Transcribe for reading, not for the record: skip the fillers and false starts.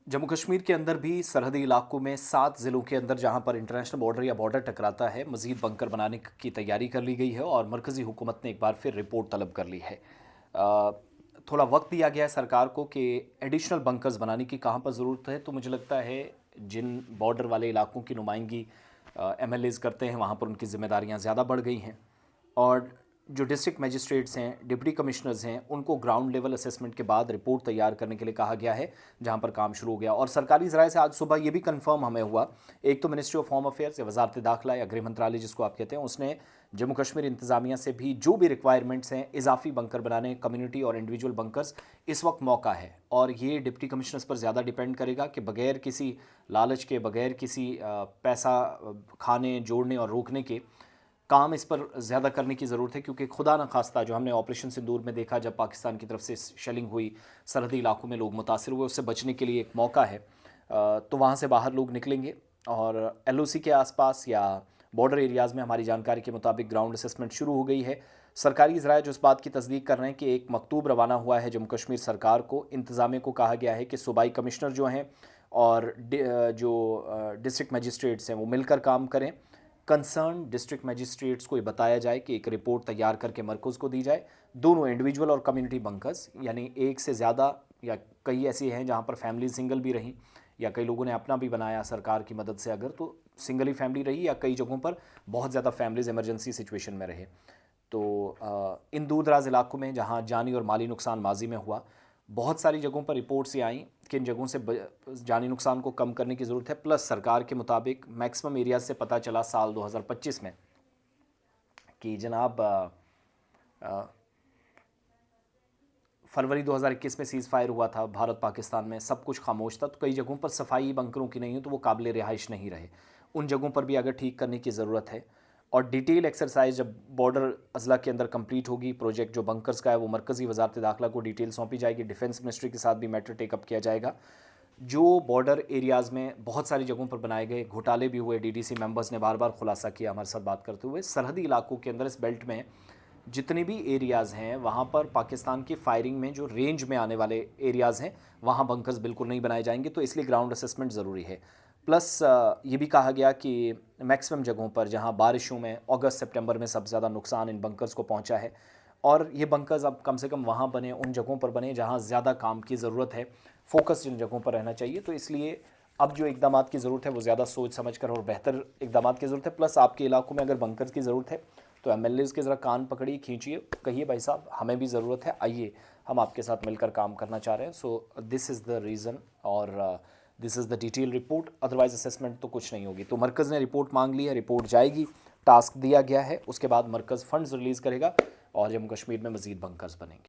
जम्मू कश्मीर के अंदर भी सरहदी इलाकों में 7 ज़िलों के अंदर जहां पर इंटरनेशनल बॉर्डर या बॉर्डर टकराता है, मज़ीद बंकर बनाने की तैयारी कर ली गई है और मरकज़ी हुकूमत ने एक बार फिर रिपोर्ट तलब कर ली है। थोड़ा वक्त दिया गया है सरकार को कि एडिशनल बंकर्स बनाने की कहाँ पर ज़रूरत है। तो मुझे लगता है जिन बॉर्डर वाले इलाकों की नुमाइंदगी एमएलएज़ करते हैं, वहाँ पर उनकी ज़िम्मेदारियाँ ज़्यादा बढ़ गई हैं और जो डिस्ट्रिक्ट मजिस्ट्रेट्स हैं, डिप्टी कमिश्नर्स हैं, उनको ग्राउंड लेवल असेसमेंट के बाद रिपोर्ट तैयार करने के लिए कहा गया है, जहां पर काम शुरू हो गया। और सरकारी ज़राए से आज सुबह ये भी कंफर्म हमें हुआ, एक तो मिनिस्ट्री ऑफ होम अफेयर्स या वजारत दाखिला या गृह मंत्रालय जिसको आप कहते हैं, उसने जम्मू कश्मीर इंतजामिया से भी जो भी रिक्वायरमेंट्स हैं इजाफी बंकर बनाने, कम्युनिटी और इंडिविजुअल बंकर्स, इस वक्त मौका है। और ये डिप्टी कमिश्नर्स पर ज़्यादा डिपेंड करेगा कि बगैर किसी लालच के, बगैर किसी पैसा खाने, जोड़ने और रोकने के काम इस पर ज़्यादा करने की ज़रूरत है, क्योंकि खुदा न खास्ता जो हमने ऑपरेशन सिंदूर में देखा, जब पाकिस्तान की तरफ से शेलिंग हुई, सरहदी इलाकों में लोग मुतासिर हुए, उससे बचने के लिए एक मौका है। तो वहाँ से बाहर लोग निकलेंगे और एलओसी के आसपास या बॉर्डर एरियाज़ में हमारी जानकारी के मुताबिक ग्राउंड असेसमेंट शुरू हो गई है। सरकारी ज़राए जो इस बात की तस्दीक कर रहे हैं कि एक मकतूब रवाना हुआ है जम्मू कश्मीर सरकार को, इंतज़ामिया को कहा गया है कि सूबाई कमिश्नर जो हैं और डिस्ट्रिक्ट मजिस्ट्रेट्स हैं वो मिलकर काम करें। कंसर्न डिस्ट्रिक्ट मजिस्ट्रेट्स को ये बताया जाए कि एक रिपोर्ट तैयार करके मरकज़ को दी जाए, दोनों इंडिविजुअल और कम्युनिटी बंकर्स, यानी एक से ज़्यादा या कई ऐसी हैं जहाँ पर फैमिली सिंगल भी रहीं या कई लोगों ने अपना भी बनाया सरकार की मदद से, अगर तो सिंगल ही फैमिली रही या कई जगहों पर बहुत ज़्यादा फैमिलीज़ इमरजेंसी सिचुएशन में रहे। तो इन दूर दराज इलाकों में जहाँ जानी और माली नुकसान माजी में हुआ, बहुत सारी जगहों पर रिपोर्ट्स ये आई कि इन जगहों से जानी नुकसान को कम करने की ज़रूरत है। प्लस सरकार के मुताबिक मैक्सिमम एरिया से पता चला साल 2025 में कि जनाब फरवरी 2021 में सीज़ फायर हुआ था भारत पाकिस्तान में, सब कुछ खामोश था। तो कई जगहों पर सफाई बंकरों की नहीं हो तो वो काबिल रिहाइश नहीं रहे, उन जगहों पर भी अगर ठीक करने की ज़रूरत है। और डिटेल एक्सरसाइज जब बॉर्डर अजला के अंदर कंप्लीट होगी, प्रोजेक्ट जो बंकर्स का है वो मरकज़ी वजारत दाखिला को डिटेल सौंपी जाएगी, डिफेंस मिनिस्ट्री के साथ भी मैटर टेकअप किया जाएगा। जो बॉर्डर एरियाज़ में बहुत सारी जगहों पर बनाए गए घोटाले भी हुए, डीडीसी मेंबर्स ने बार बार खुलासा किया हमारे साथ बात करते हुए। सरहदी इलाकों के अंदर इस बेल्ट में जितने भी एरियाज़ हैं वहाँ पर पाकिस्तान की फायरिंग में जो रेंज में आने वाले एरियाज़ हैं वहाँ बंकर्स बिल्कुल नहीं बनाए जाएंगे, तो इसलिए ग्राउंड असेसमेंट ज़रूरी है। प्लस ये भी कहा गया कि मैक्सिमम जगहों पर जहाँ बारिशों में अगस्त सितंबर में सबसे ज़्यादा नुकसान इन बंकर्स को पहुँचा है, और ये बंकर्स अब कम से कम वहाँ बने, उन जगहों पर बने जहाँ ज़्यादा काम की ज़रूरत है, फोकस जिन जगहों पर रहना चाहिए। तो इसलिए अब जो इकदाम की ज़रूरत है वो ज़्यादा सोच समझ कर और बेहतर इकदाम की ज़रूरत है। प्लस आपके इलाकों में अगर बंकर्स की ज़रूरत है तो एमएलएज़ के ज़रा कान पकड़िए, खींचिए, कहिए भाई साहब हमें भी ज़रूरत है, आइए हम आपके साथ मिलकर काम करना चाह रहे हैं। So this is the reason और this is the detail report. Otherwise assessment तो कुछ नहीं होगी। तो मरकज़ ने रिपोर्ट मांग ली है, रिपोर्ट जाएगी, टास्क दिया गया है, उसके बाद मरकज़ फ़ंड्स रिलीज़ करेगा और जम्मू कश्मीर में मज़ीद बंकर्स बनेंगे।